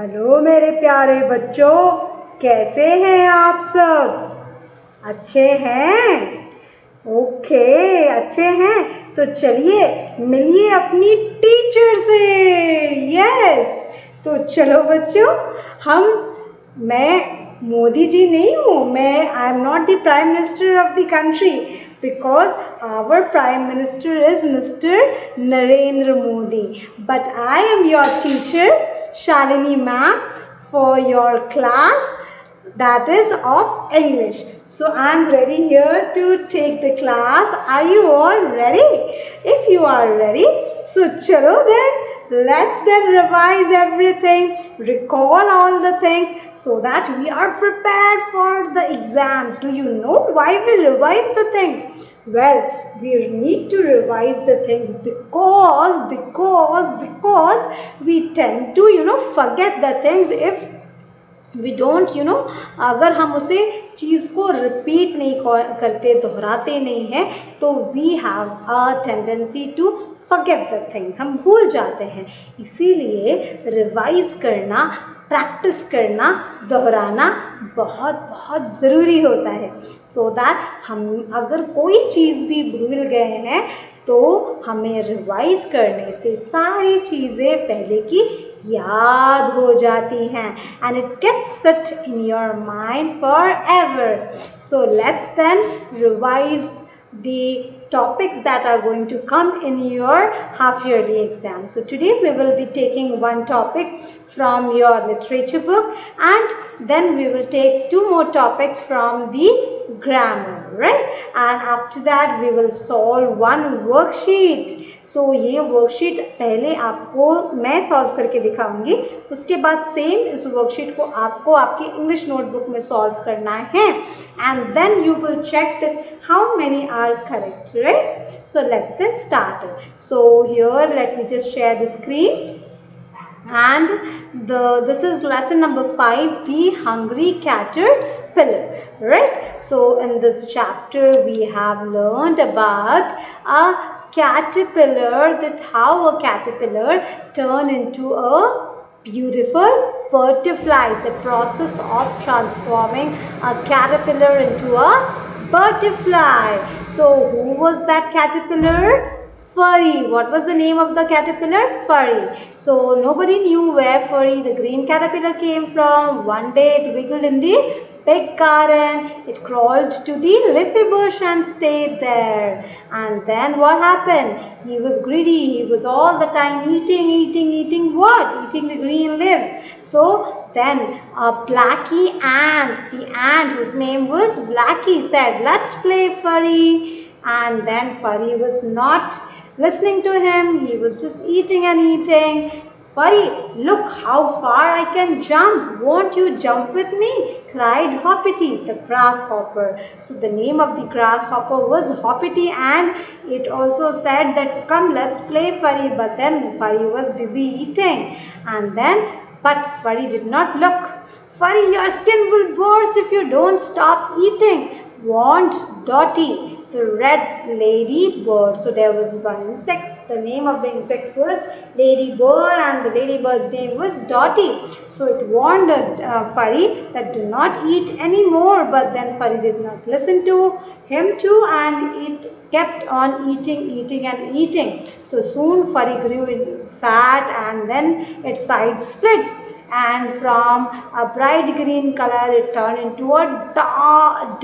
Hello मेरे प्यारे बच्चों, कैसे हैं आप सब? अच्छे हैं? ओके, अच्छे हैं तो चलिए मिलिए अपनी टीचर से। यस, तो चलो बच्चों, मैं मोदी जी नहीं हूँ। I am not the prime minister of the country, because our prime minister is Mr. Narendra Modi, but I am your teacher Shalini ma'am for your class, that is of English. So I am ready here to take the class. Are you all ready? If you are ready, so chalo then, let's then revise everything, recall all the things so that we are prepared for the exams. Do you know why we revise the things? Well, we need to revise the things because we tend to forget the things if we don't अगर हम उसे चीज़ को repeat नहीं करते, दोहराते नहीं हैं, तो we have a tendency to forget the things, हम भूल जाते हैं। इसीलिए रिवाइज करना, प्रैक्टिस करना, दोहराना बहुत बहुत ज़रूरी होता है, so that हम अगर कोई चीज़ भी भूल गए हैं तो हमें रिवाइज करने से सारी चीज़ें पहले की याद हो जाती हैं, and it gets fit in your mind forever. So let's then revise the topics that are going to come in your half yearly exam. So today we will be taking one topic from your literature book, and then we will take two more topics from the grammar, right? And after that we will solve one worksheet. So ये worksheet पहले आपको मैं solve करके दिखाऊंगी, उसके बाद same इस worksheet को आपको आपकी इंग्लिश नोटबुक में सॉल्व करना है, and then you will check that how many are correct, right? So let's then start it. So here let me just share the screen, and this is lesson number 5, the hungry caterpillar, right? So in this chapter we have learned about a caterpillar, that how a caterpillar turn into a beautiful butterfly, the process of transforming a caterpillar into a butterfly. So who was that caterpillar? Furry. What was the name of the caterpillar? Furry. So nobody knew where Furry, the green caterpillar, came from. One day it wiggled in the big garden. It crawled to the leafy bush and stayed there. And then what happened? He was greedy. He was all the time eating what? Eating the green leaves. So then a Blacky ant, the ant whose name was Blacky, said, "Let's play, Furry." And then Furry was not listening to him. He was just eating and eating. "Furry, look how far I can jump. Won't you jump with me?" cried Hoppity, the grasshopper. So the name of the grasshopper was Hoppity, and it also said that, "Come, let's play, Furry." But then Furry was busy eating, but Furry did not look. "Furry, your skin will burst if you don't stop eating," warned Dotty, the red ladybird. So there was one insect. The name of the insect was ladybird, and the ladybird's name was Dotty. So it warned Furry that do not eat anymore. But then Furry did not listen to him too, and it kept on eating. So soon Furry grew fat, and then its sides splits, and from a bright green color it turned into a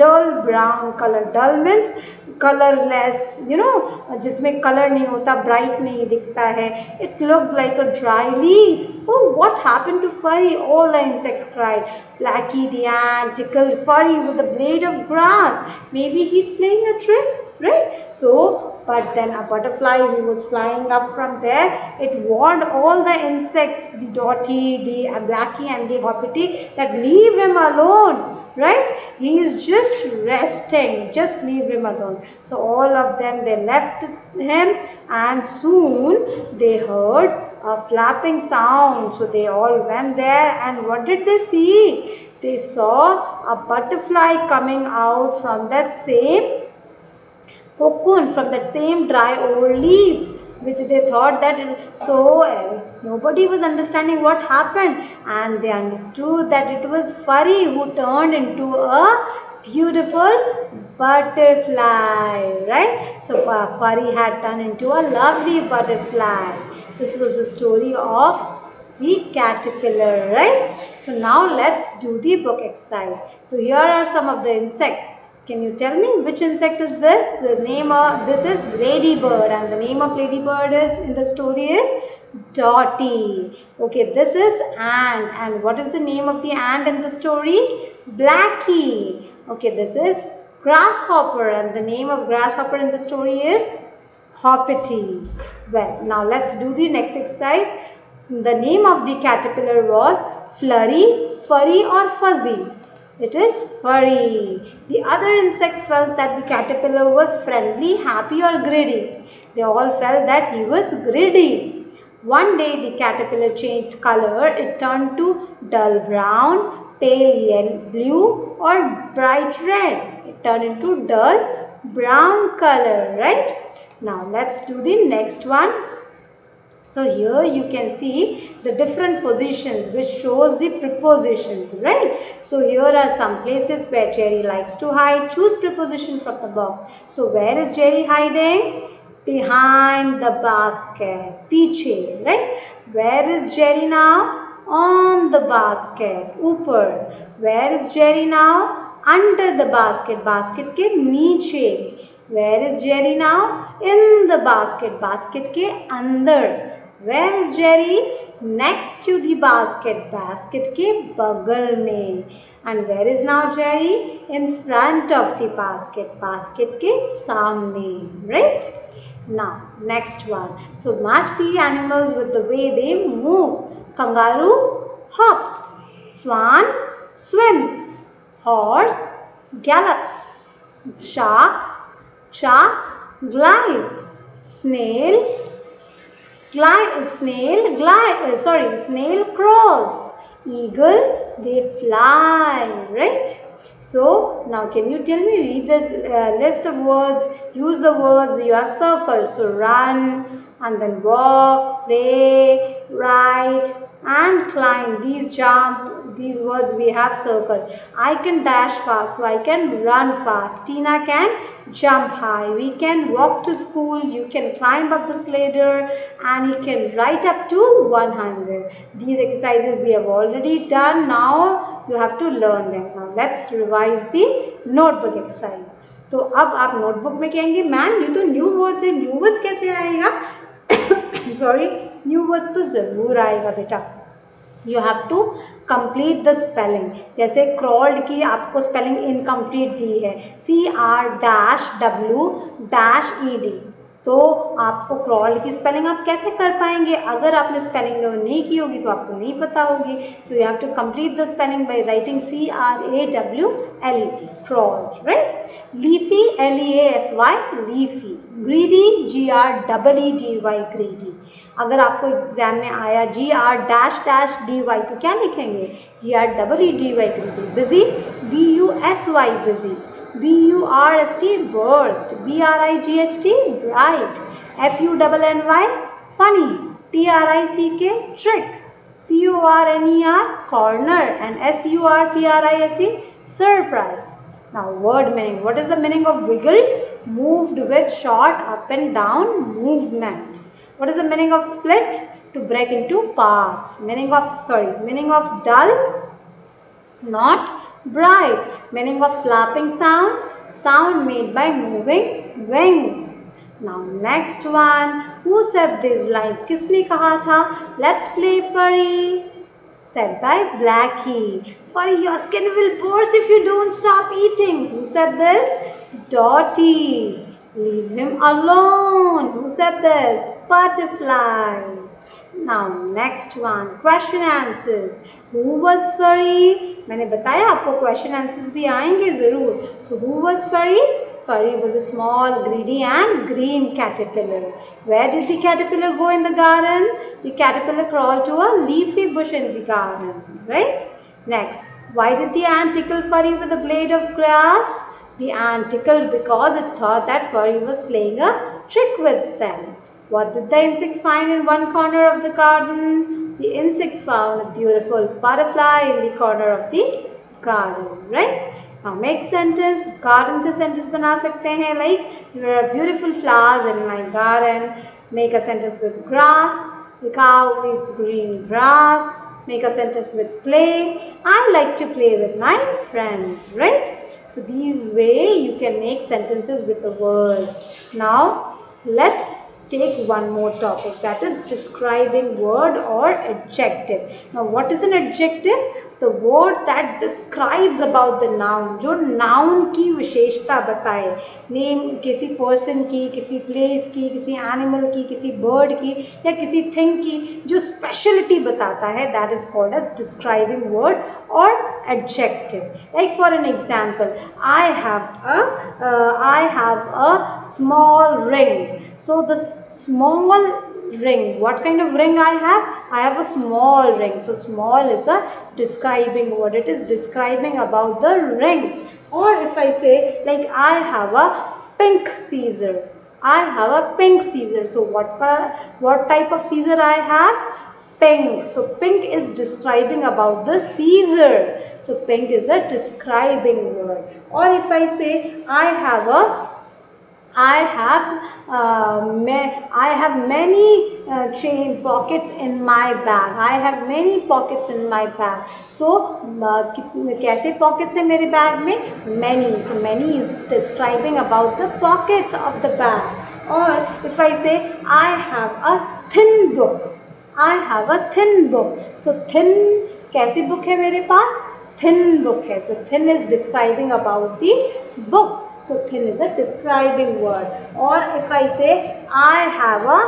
dull brown color. Dull means colorless, जिसमें colour नहीं होता, bright नहीं दिखता है. It looked like a dry leaf. "Oh, what happened to Furry?" all the insects cried. Blacky the ant tickled Furry with a blade of grass. Maybe he's playing a trick, right? So but then a butterfly who was flying up from there, it warned all the insects, the Dotty, the Blacky and the Hoppity, that leave him alone, right? He is just resting, just leave him alone. So all of them, they left him, and soon they heard a flapping sound. So they all went there, and what did they see? They saw a butterfly coming out from that same cocoon, from that same dry old leaf. which they thought that nobody was understanding what happened, and they understood that it was Furry who turned into a beautiful butterfly, right? So Furry had turned into a lovely butterfly. This was the story of the caterpillar, right? So now let's do the book exercise. So here are some of the insects. Can you tell me which insect is this? The name of this is ladybird, and the name of ladybird is in the story is Dotty. Okay, this is ant, and what is the name of the ant in the story? Blackie. Okay, this is grasshopper, and the name of grasshopper in the story is Hoppity. Well, now let's do the next exercise. The name of the caterpillar was Flurry, Furry or Fuzzy. It is Furry. The other insects felt that the caterpillar was friendly, happy or greedy. They all felt that he was greedy. One day the caterpillar changed color. It turned to dull brown, pale yellow, blue or bright red. It turned into dull brown color, right? Now let's do the next one. So here you can see the different positions which shows the prepositions, right? So here are some places where Jerry likes to hide. Choose preposition from the box. So where is Jerry hiding? Behind the basket. Piche, right? Where is Jerry now? On the basket. Upar. Where is Jerry now? Under the basket. Basket ke niche. Where is Jerry now? In the basket. Basket ke andar. Where is Jerry? Next to the basket. Basket ke bagal mein. And where is now Jerry? In front of the basket. Basket ke samne. Right? Now, next one. So, match the animals with the way they move. Kangaroo hops. Swan swims. Horse gallops. Shark glides. Snail crawls. Eagle, they fly, right? So, now can you tell me, read the list of words, use the words you have circled. So, run, and then walk, play, ride, and climb. These words we have circled. I can dash fast, so I can run fast. Tina can jump high. We can walk to school. You can climb up this ladder, and you can write up to 100. These exercises we have already done. Now you have to learn them. Now let's revise the notebook exercise. तो अब आप notebook में कहेंगे ma'am ये तो new words है, new words कैसे आएगा? सॉरी, न्यू वर्ड्स तो जरूर आएगा बेटा. You have to complete the spelling. जैसे crawled की आपको spelling incomplete दी है, CR-W-ED. तो आपको crawled की spelling आप कैसे कर पाएंगे? अगर आपने spelling learn नहीं की होगी तो आपको नहीं पता होगी. So you have to complete the spelling by writing CRAWLED, crawled, right? Leafy, LEAFY, leafy. Greedy, GREEDY, greedy. अगर आपको एग्जाम में आया GR-DY तो क्या लिखेंगे? GREEDY, greedy. Busy, BUSY, busy. BURST, burst. BRIGHT, bright. FUNNY, funny. TRICK, trick. CORNER, corner. And SURPRISE, surprise. Now word meaning. What is the meaning of wiggled? Moved with short up and down movement. What is the meaning of split? To break into parts. Meaning of dull, not bright. Meaning of flapping sound, sound made by moving wings. Now next one. Who said these lines? किसने कहा था? Let's play Furry. Said by Blackie. Furry, your skin will burst if you don't stop eating. Who said this? Dotty. Leave him alone. Who said this? Butterfly. Now next one. Question answers. Who was Furry? मैंने बताया आपको question answers भी आएंगे जरूर. So who was Furry? Furry was a small, greedy and green caterpillar. Where did the caterpillar go in the garden? The caterpillar crawled to a leafy bush in the garden. Right? Next. Why did the ant tickle Furry with a blade of grass? The ant tickled because it thought that Furry was playing a trick with them. What did the insects find in one corner of the garden? The insects found a beautiful butterfly in the corner of the garden, right? Now make sentence. Garden से sentence बना सकते हैं, like there are beautiful flowers in my garden. Make a sentence with grass. The cow eats green grass. Make a sentence with play. I like to play with my friends, right? So these way you can make sentences with the words. Now let's take one more topic, that is describing word or adjective. Now what is an adjective? The word that describes about the noun, जो noun की विशेषता बताए, name किसी person की, किसी place की, किसी animal की, किसी बर्ड की या किसी थिंग की जो स्पेशलिटी बताता है, that is called as describing word or adjective. Like for an example, I have a small ring. So this small ring, what kind of ring I have? I have a small ring. So small is a describing word. It is describing about the ring. Or if I say like I have a pink scissor. I have a pink scissor. So what type of scissor I have? Pink. So pink is describing about the scissor. So pink is a describing word. Or if I say I have many chain pockets in my bag. I have many pockets in my bag. So कैसे pockets है मेरे bag में? Many. So many is describing about the pockets of the bag. Or if I say I have a thin book. I have a thin book. So thin कैसी book है मेरे पास? Thin book है. So thin is describing about the book. So thin is a describing word. Or if I say I have a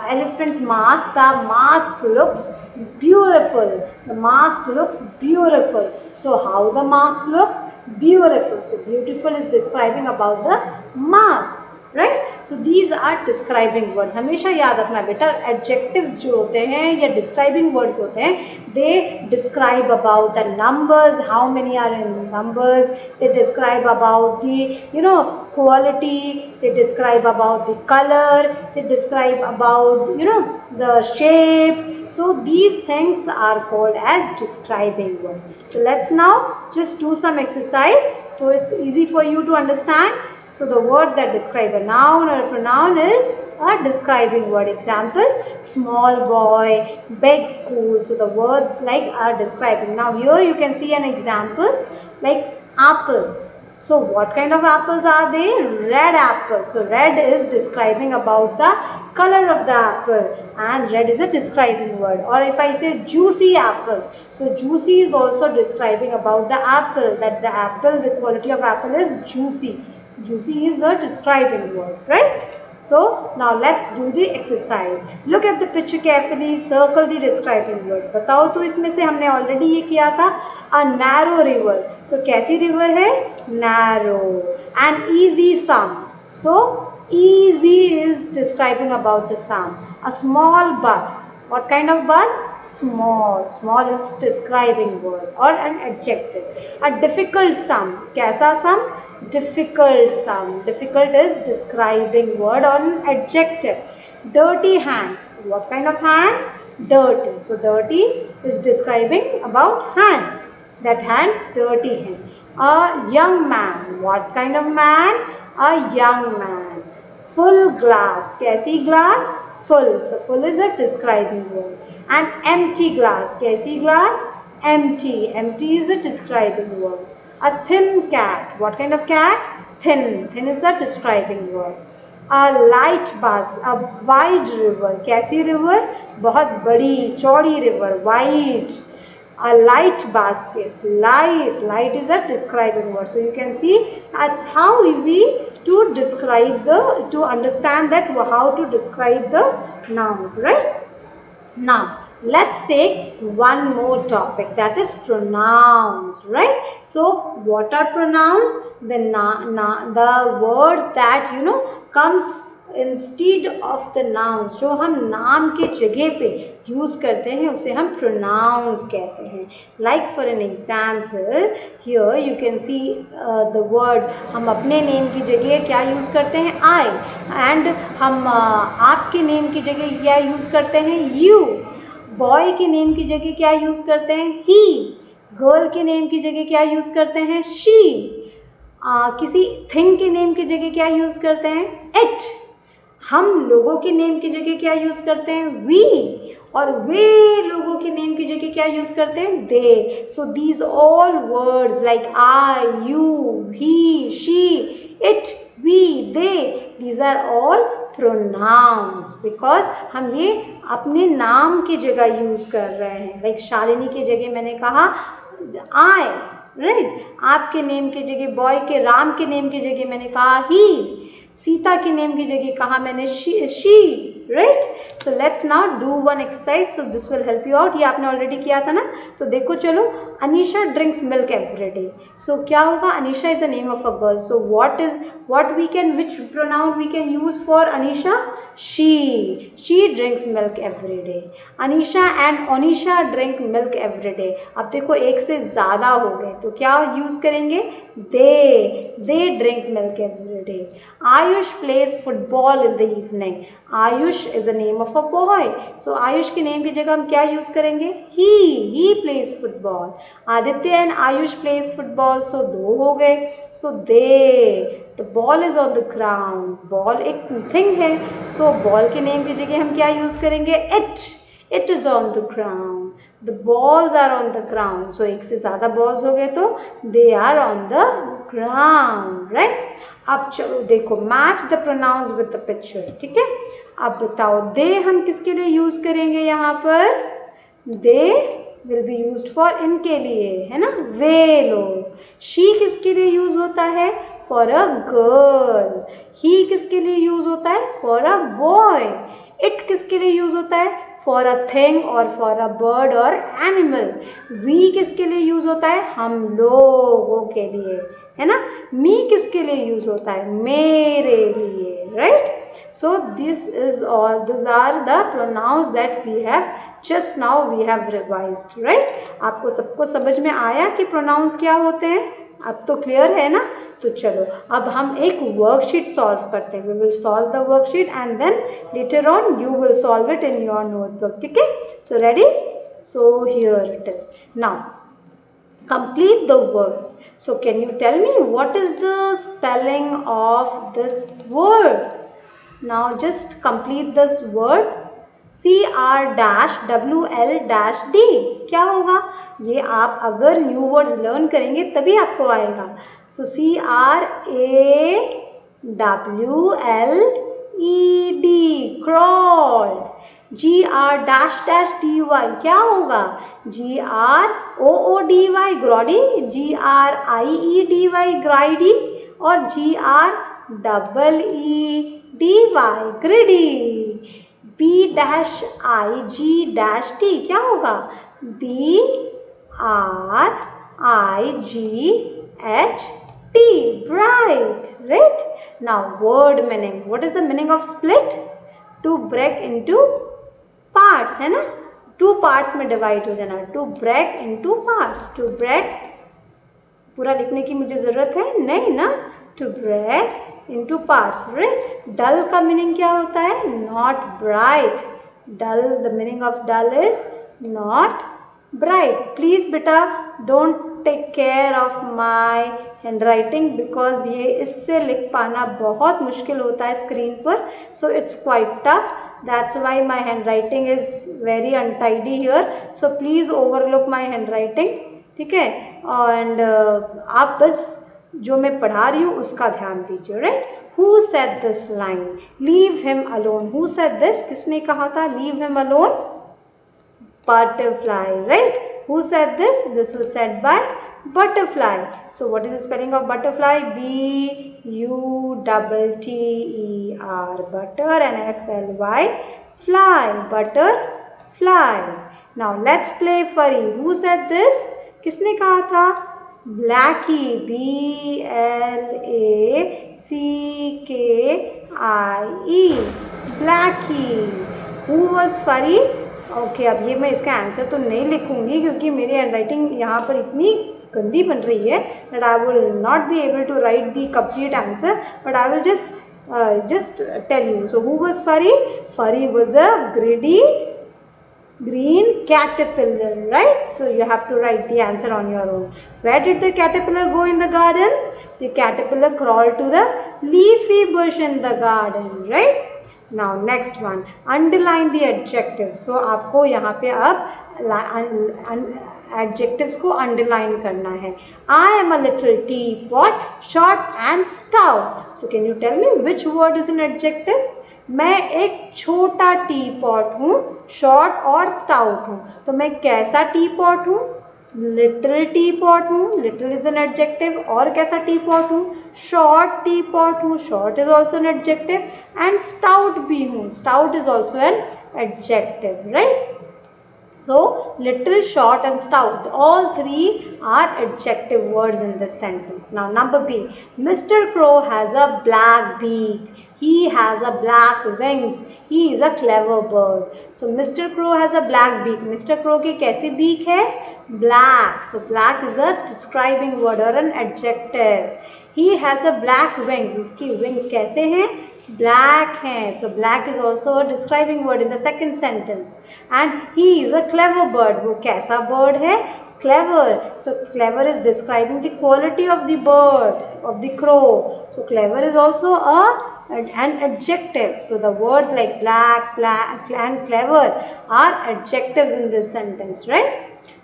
elephant mask, the mask looks beautiful. The mask looks beautiful. So how the mask looks? Beautiful. So beautiful is describing about the mask. Right? So these are describing words. हमेशा याद रखना बेटा, adjectives जो होते हैं या describing words होते हैं, they describe about the numbers, how many are in numbers, they describe about the quality, they describe about the color, they describe about the shape. So these things are called as describing words. So let's now just do some exercise so it's easy for you to understand. So the words that describe a noun or a pronoun is a describing word. Example, small boy, big school. So the words like are describing. Now here you can see an example like apples. So what kind of apples are they? Red apples. So red is describing about the color of the apple and red is a describing word. Or if I say juicy apples. So juicy is also describing about the apple, that the apple, the quality of apple is juicy. Juicy is a describing word, right? So now let's do the exercise. Look at the picture carefully. Circle the describing word. बताओ तो इसमें से हमने already ये किया था. A narrow river. So कैसी river है? Narrow. An easy sum. So easy is describing about the sum. A small bus. What kind of bus? Small. Small is describing word or an adjective. A difficult sum. कैसा sum? Difficult sum. Difficult is describing word or an adjective. Dirty hands. What kind of hands? Dirty. So dirty is describing about hands. That hands dirty hand. A young man. What kind of man? A young man. Full glass. कैसी glass? Full. So full is a describing word. An empty glass. कैसी glass? Empty. Empty is a describing word. A thin cat. What kind of cat? Thin. Thin is a describing word. A light bus. A wide river. कैसी river? बहुत बड़ी चौड़ी river. Wide. A light basket. Light. Light is a describing word. So you can see that's how easy to describe to understand that how to describe the nouns, right? Now let's take one more topic, that is pronouns, right? So what are pronouns? The words that comes instead of the nouns, जो हम नाम के जगह पे use करते हैं उसे हम प्रोनाउंस कहते हैं. Like for an example here you can see the word, हम अपने नेम की जगह क्या यूज़ करते हैं, आई, एंड हम आपके नेम की जगह क्या यूज़ करते हैं, यू. बॉय के नेम की जगह क्या यूज़ करते हैं, ही. गर्ल के नेम की जगह क्या यूज़ करते हैं, शी. किसी थिंग के नेम की जगह क्या यूज़ करते हैं, इट. हम लोगों के नेम की जगह क्या यूज़ करते हैं, वी. और वे लोगों के नेम की जगह क्या यूज़ करते हैं, they. So these all words like I, you, he, she, it, we, they, these are all pronouns, because हम ये अपने नाम की जगह यूज़ कर रहे हैं. लाइक शालिनी की जगह मैंने कहा आई, राइट. आपके नेम की जगह, बॉय के राम के नेम की जगह मैंने कहा ही. सीता के नेम की जगह कहा मैंने she, right. So let's now do one exercise, so this will help you out. ये आपने ऑलरेडी किया था ना, तो देखो चलो. Anisha drinks milk every day. So क्या होगा, Anisha is a name of a girl. So what we can, which pronoun we can use for Anisha, she drinks milk every day. Anisha and Onisha drink milk every day. अब देखो एक से ज्यादा हो गए तो क्या यूज करेंगे, they drink milk every day. Ayush plays football in the evening. Ayush is the name of a boy. So Ayush के नेम की जगह हम क्या यूज करेंगे, he plays football. Aditya and Ayush plays football. So दो हो गए. So they, the ball is on the ground. Ball एक thing है. So ball के नेम की जगह हम क्या यूज करेंगे, it is on the ground. The balls are on the ground. So एक से ज़्यादा balls हो गए तो they are on the ground, right? अब चलो देखो, match the pronouns with the picture. ठीक है, अब बताओ they हम किसके लिए यूज करेंगे, यहाँ पर they will be used for इनके लिए, है ना, वे लोग. she किसके लिए यूज होता है, for a girl. he किसके लिए यूज होता है, for a boy. it किसके लिए यूज होता है, for a thing और for a bird और animal. we किसके लिए यूज होता है, हम लोगों के लिए, है ना. me किसके लिए यूज होता है, मेरे लिए, right? So these are the pronouns that we have just now we have revised, right? आपको सबको समझ में आया कि pronouns क्या होते हैं, अब तो क्लियर है ना. तो चलो अब हम एक वर्कशीट सॉल्व करते हैं. We will solve the worksheet and then later on you will solve it in your notebook. ठीक है, so ready. So here it is. Now complete the words. So can you tell me what is the spelling of this word? Now just complete this word. CR-WL-D. क्या होगा, ये आप अगर new words learn करेंगे तभी आपको आएगा. सो CRAWLED, crawled. GR-DY क्या होगा, GROODY, ग्रॉडी. GRIEDY, ग्राइडी. और GREEDY, ग्रिडी. BIGT क्या होगा, BRIGHT, bright, right? Now word meaning. What is the meaning of split? To break into parts, है ना, टू पार्ट्स में डिवाइड हो जाना. To break into parts. To break पूरा लिखने की मुझे जरूरत है नहीं ना. To break into parts, right. Dull का मीनिंग क्या होता है, not bright. Dull, the meaning of dull is not bright. Please बेटा don't take care of my handwriting, because ये इससे लिख पाना बहुत मुश्किल होता है स्क्रीन पर. So it's quite tough. That's why my handwriting is very untidy here. So please overlook my handwriting. ठीक है, and आप बस जो मैं पढ़ा रही हूँ उसका ध्यान दीजिए, right? Who said this line? Leave him alone. Who said this? किसने कहा था leave him alone? Butterfly, right? Who said this? This was said by butterfly. So what is the spelling of butterfly? BUTTER, butter, and FLY, fly, butterfly. Now let's play furry. Who said this? किसने कहा था? Blackie, Blackie. Blackie. Who was furry? Okay अब ये मैं इसका answer तो नहीं लिखूंगी क्योंकि मेरी हैंडराइटिंग यहाँ पर इतनी गंदी बन रही है that I will not be able to write the complete answer, but I will just tell you. So who was furry? Furry was a green caterpillar, right? So you have to write the answer on your own. Where did the caterpillar go in the garden? The caterpillar crawled to the leafy bush in the garden, right? Now next one, underline the adjectives. So आपको यहाँ पे अब adjectives को underline करना है. I am a little teapot, short and stout. So can you tell me which word is an adjective? मैं एक छोटा टी पॉट हूँ, शॉर्ट और स्टाउट हूँ. तो मैं कैसा टी पॉट हूँ? लिटिल टी पॉट हूँ. Little is an adjective. और कैसा टी पॉट हूँ? शॉर्ट टी पॉट हूँ. Short is also an adjective. And stout भी हूँ. Stout is also an adjective, right? So little, short and stout, all three are adjective words in this sentence. Now number B, Mr. Crow has a black beak. He has a black wings. He is a clever bird. So Mr. Crow has a black beak. Mr. Crow की कैसी beak है? Black. So black is a describing word or an adjective. He has a black wings. उसकी wings कैसे हैं? Black हैं. So black is also a describing word in the second sentence. And he is a clever bird. वो कैसा bird है? Clever. So clever is describing the quality of the bird, of the crow. So clever is also an adjective. So the words like black and clever are adjectives in this sentence, right?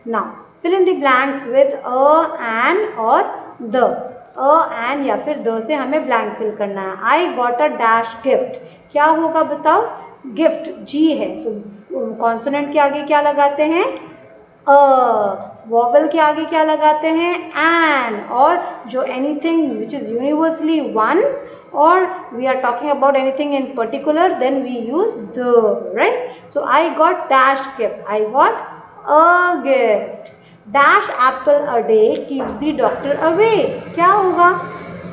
Now fill in the blanks with a, an or the. And या फिर the से हमें blank fill करना है. I got a dash gift. क्या होगा बताओ? Gift जी है. सो कॉन्सोनेंट के आगे क्या लगाते हैं? अ. वॉवल के आगे क्या लगाते हैं? एन. और जो anything which is universally one or we are talking about anything in particular, then we use the, right? So I got dash gift. I got a gift. Dash apple a day keeps the doctor away. क्या होगा?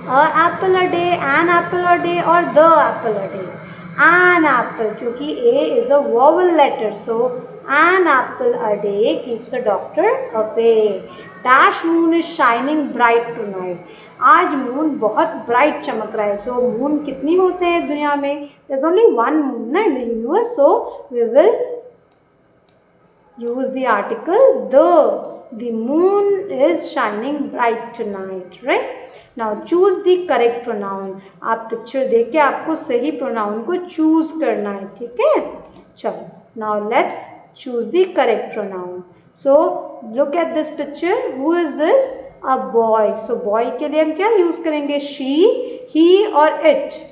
A apple a day, an apple a day और the apple a day. An apple क्योंकि A is a vowel letter, so an apple a day keeps a doctor away. Dash moon is shining bright tonight. आज moon बहुत bright चमक रहा है. सो moon कितनी होते हैं दुनिया में? There's only one moon ना in the universe, so we will use the article the. The moon is shining bright tonight, right? Now choose the correct pronoun. आप पिक्चर देख के आपको सही प्रोनाउन को चूज करना है, ठीक है? चलो, now let's choose the correct pronoun. So look at this picture. Who is this? A boy. So boy के लिए हम क्या यूज करेंगे? She, he और it.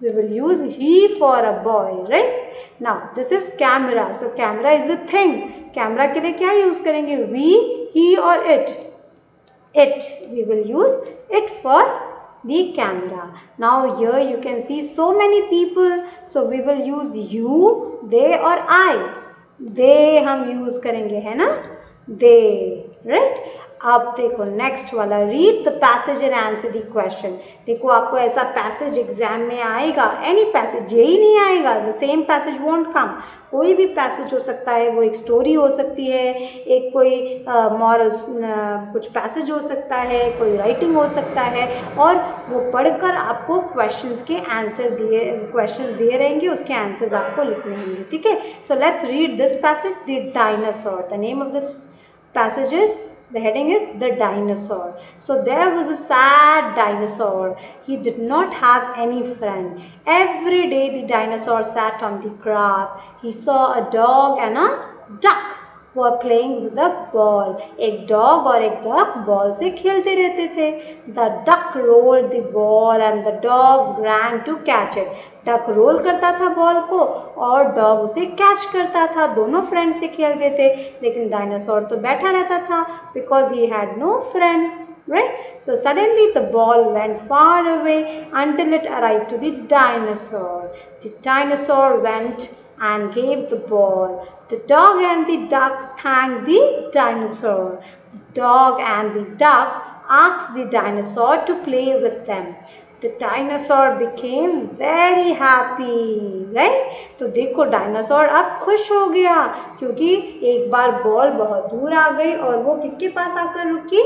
We will use he for a boy, right? Now this is camera. So camera is a thing. Camera के लिए क्या use करेंगे? We, he or it? It. We will use it for the camera. Now here you can see so many people. So we will use you, they or I. They हम use करेंगे, है ना? They, right? अब देखो next वाला, read the passage and answer the question. देखो आपको ऐसा पैसेज एग्जाम में आएगा, एनी पैसेज, यही नहीं आएगा, the same passage won't come. कोई भी पैसेज हो सकता है, वो एक स्टोरी हो सकती है, एक कोई मॉरल कुछ पैसेज हो सकता है, कोई राइटिंग हो सकता है, और वो पढ़कर आपको क्वेश्चंस दिए रहेंगे, उसके आंसर्स आपको लिखने होंगे, ठीक है? So let's read this passage, the dinosaur. The name of this passage is, the heading is The Dinosaur. So there was a sad dinosaur. He did not have any friend. Every day the dinosaur sat on the grass. He saw a dog and a duck were playing with a ball. एक dog और एक duck ball से खेलते रहते थे. The duck rolled the ball and the dog ran to catch it. Duck roll करता था ball को और dog उसे catch करता था. दोनों friends से खेलते थे, लेकिन dinosaur तो बैठा रहता था because he had no friend, right? So suddenly the ball went far away until it arrived to the dinosaur. The dinosaur went and gave the ball. The dog and the duck thanked the dinosaur. The dog and the duck asked the dinosaur to play with them. The dinosaur became very happy, right? तो देखो dinosaur अब खुश हो गया क्योंकि एक बार ball बहुत दूर आ गई और वो किसके पास आकर रुकी?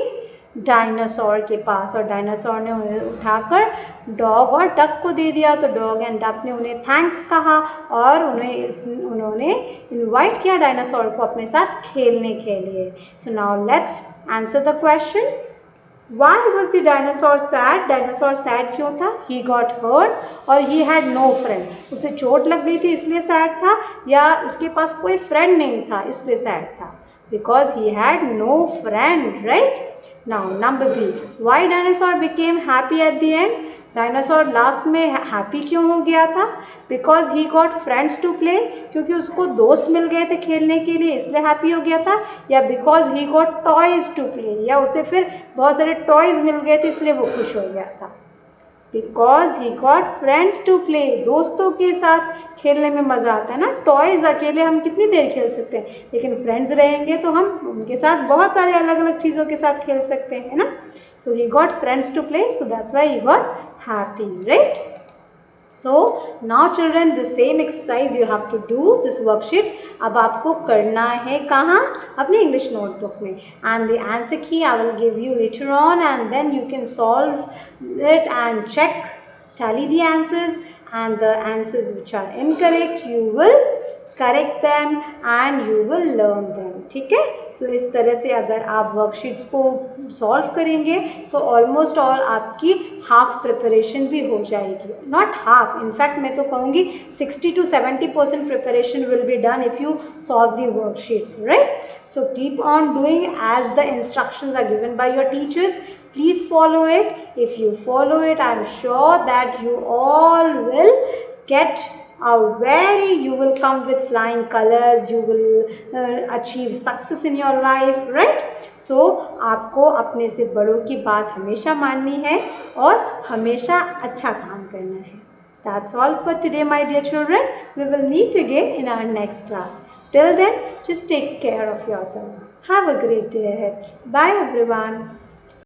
डायनासोर के पास। और डायनासोर ने उन्हें उठाकर डॉग और डक को दे दिया। तो डॉग एंड डक ने उन्हें थैंक्स कहा और उन्होंने इनवाइट किया डायनासोर को अपने साथ खेलने के लिए। So now let's answer the question. Why was the dinosaur sad? Dinosaur sad क्यों था? He got hurt और he had no friend. उसे चोट लग गई थी इसलिए सैड था या उसके पास कोई फ्रेंड नहीं था इसलिए सैड था? Because he had no friend, right? Now number B. Why dinosaur became happy at the end? Dinosaur last में हैप्पी क्यों हो गया था? Because he got friends to play, क्योंकि उसको दोस्त मिल गए थे खेलने के लिए इसलिए हैप्पी हो गया था, या because he got toys to play, या उसे फिर बहुत सारे टॉयज मिल गए थे इसलिए वो खुश हो गया था? Because he got friends to play, दोस्तों के साथ खेलने में मज़ा आता है ना। टॉयज अकेले हम कितनी देर खेल सकते हैं, लेकिन फ्रेंड्स रहेंगे तो हम उनके साथ बहुत सारे अलग अलग चीज़ों के साथ खेल सकते हैं, है ना। So he got friends to play, so that's why he got happy, right? So now children, the same exercise you have to do this worksheet. अब आपको करना है कहाँ? अपने English notebook में, and the answer key I will give you later on, and then you can solve it and check, tally the answers, and the answers which are incorrect you will correct them and you will learn them. ठीक है? सो इस तरह से अगर आप worksheets को solve करेंगे तो ऑलमोस्ट ऑल आपकी हाफ प्रिपरेशन भी हो जाएगी, नॉट हाफ, इनफैक्ट मैं तो कहूँगी 60 to 70% preparation will be done if you solve the worksheets, right? So keep on doing as the instructions are given by your teachers. Please follow it. If you follow it, I am sure that you all will get you will come with flying colors, you will achieve success in your life, right? So आपको अपने से बड़ों की बात हमेशा माननी है और हमेशा अच्छा काम करना है. That's all for today, my dear children. We will meet again in our next class. Till then, just take care of yourself. Have a great day ahead. Bye everyone.